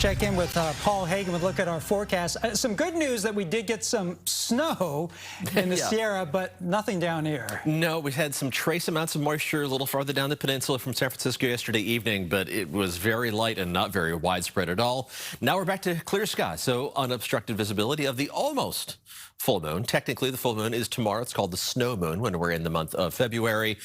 check in with Paul Hagen with a look at our forecast. Some good news that we did get some snow in the Sierra, but nothing down here. No, we had some trace amounts of moisture a little farther down the peninsula from San Francisco yesterday evening, but it was very light and not very widespread at all. Now we're back to clear skies, so unobstructed visibility of the almost full moon. Technically, the full moon is tomorrow. It's called the snow moon when we're in the month of February.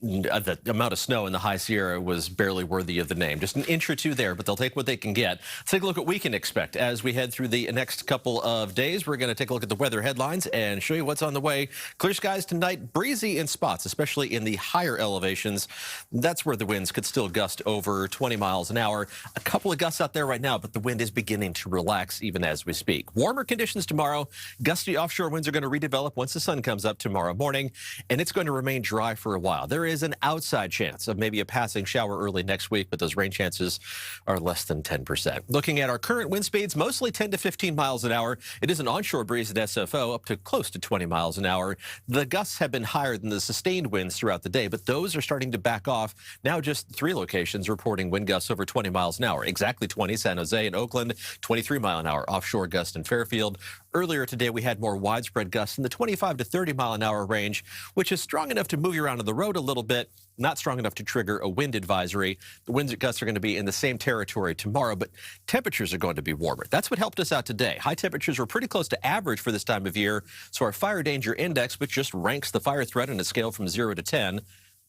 The amount of snow in the High Sierra was barely worthy of the name. Just an inch or two there, but they'll take what they can get. Let's take a look at what we can expect as we head through the next couple of days. We're going to take a look at the weather headlines and show you what's on the way. Clear skies tonight, breezy in spots, especially in the higher elevations. That's where the winds could still gust over 20 miles an hour. A couple of gusts out there right now, but the wind is beginning to relax even as we speak. Warmer conditions tomorrow. Gusty offshore winds are going to redevelop once the sun comes up tomorrow morning, and it's going to remain dry for a while. There is an outside chance of maybe a passing shower early next week, but those rain chances are less than 10%. Looking at our current wind speeds, mostly 10 to 15 miles an hour. It is an onshore breeze at SFO up to close to 20 miles an hour. The gusts have been higher than the sustained winds throughout the day, but those are starting to back off. Now just 3 locations reporting wind gusts over 20 miles an hour. Exactly 20, San Jose and Oakland, 23 mile an hour offshore gust in Fairfield. Earlier today, we had more widespread gusts in the 25 to 30 mile an hour range, which is strong enough to move you around on the road a little bit, not strong enough to trigger a wind advisory. The winds and gusts are going to be in the same territory tomorrow, but temperatures are going to be warmer. That's what helped us out today. High temperatures were pretty close to average for this time of year, so our fire danger index, which just ranks the fire threat on a scale from 0 to 10,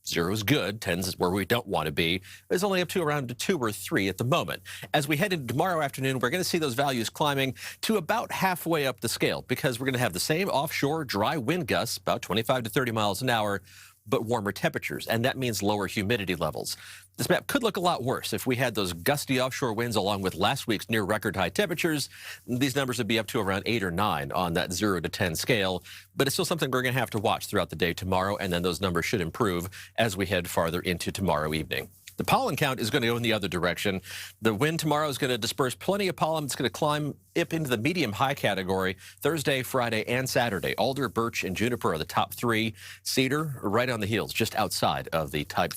0 is good, 10 is where we don't want to be, is only up to around 2 or 3 at the moment. As we head into tomorrow afternoon, we're going to see those values climbing to about halfway up the scale because we're going to have the same offshore dry wind gusts, about 25 to 30 miles an hour, but warmer temperatures, and that means lower humidity levels. This map could look a lot worse if we had those gusty offshore winds along with last week's near record high temperatures. These numbers would be up to around 8 or 9 on that 0 to 10 scale, but it's still something we're going to have to watch throughout the day tomorrow, and then those numbers should improve as we head farther into tomorrow evening. The pollen count is going to go in the other direction. The wind tomorrow is going to disperse plenty of pollen. It's going to climb up into the medium-high category Thursday, Friday, and Saturday. Alder, birch, and juniper are the top 3. Cedar right on the heels, just outside of the top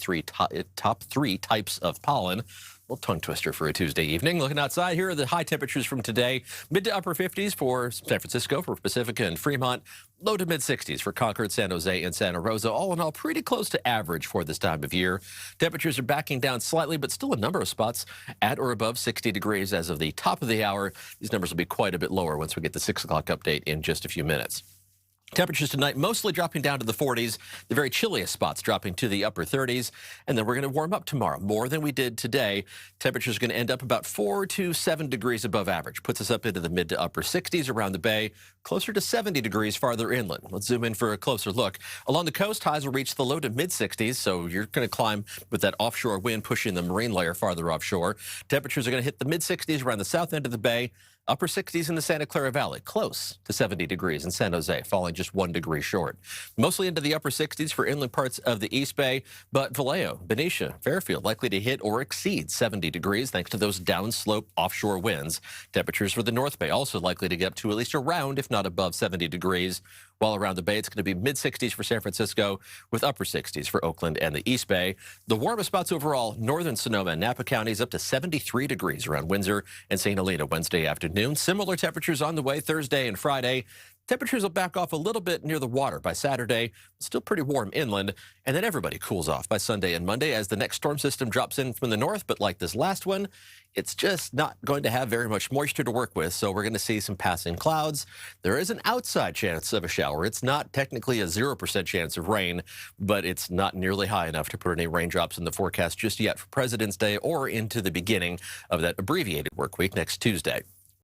three types of pollen. Little tongue twister for a Tuesday evening. Looking outside, here are the high temperatures from today. Mid to upper 50s for San Francisco, for Pacifica and Fremont. Low to mid 60s for Concord, San Jose, and Santa Rosa. All in all, pretty close to average for this time of year. Temperatures are backing down slightly, but still a number of spots at or above 60 degrees as of the top of the hour. These numbers will be quite a bit lower once we get the 6 o'clock update in just a few minutes. Temperatures tonight mostly dropping down to the 40s, the very chilliest spots dropping to the upper 30s, and then we're going to warm up tomorrow more than we did today. Temperatures are going to end up about 4 to 7 degrees above average, puts us up into the mid to upper 60s around the bay, closer to 70 degrees farther inland. Let's zoom in for a closer look. Along the coast, highs will reach the low to mid 60s, so you're going to climb with that offshore wind pushing the marine layer farther offshore. Temperatures are going to hit the mid 60s around the south end of the bay. Upper 60s in the Santa Clara Valley, close to 70 degrees in San Jose, falling just 1 degree short. Mostly into the upper 60s for inland parts of the East Bay, but Vallejo, Benicia, Fairfield likely to hit or exceed 70 degrees thanks to those downslope offshore winds. Temperatures for the North Bay also likely to get up to at least around, if not above 70 degrees. While around the bay, it's going to be mid-60s for San Francisco with upper 60s for Oakland and the East Bay. The warmest spots overall, northern Sonoma and Napa counties up to 73 degrees around Windsor and St. Helena Wednesday afternoon. Similar temperatures on the way Thursday and Friday. Temperatures will back off a little bit near the water by Saturday, still pretty warm inland, and then everybody cools off by Sunday and Monday as the next storm system drops in from the north, but like this last one, it's just not going to have very much moisture to work with, so we're going to see some passing clouds. There is an outside chance of a shower. It's not technically a 0% chance of rain, but it's not nearly high enough to put any raindrops in the forecast just yet for President's Day or into the beginning of that abbreviated work week next Tuesday.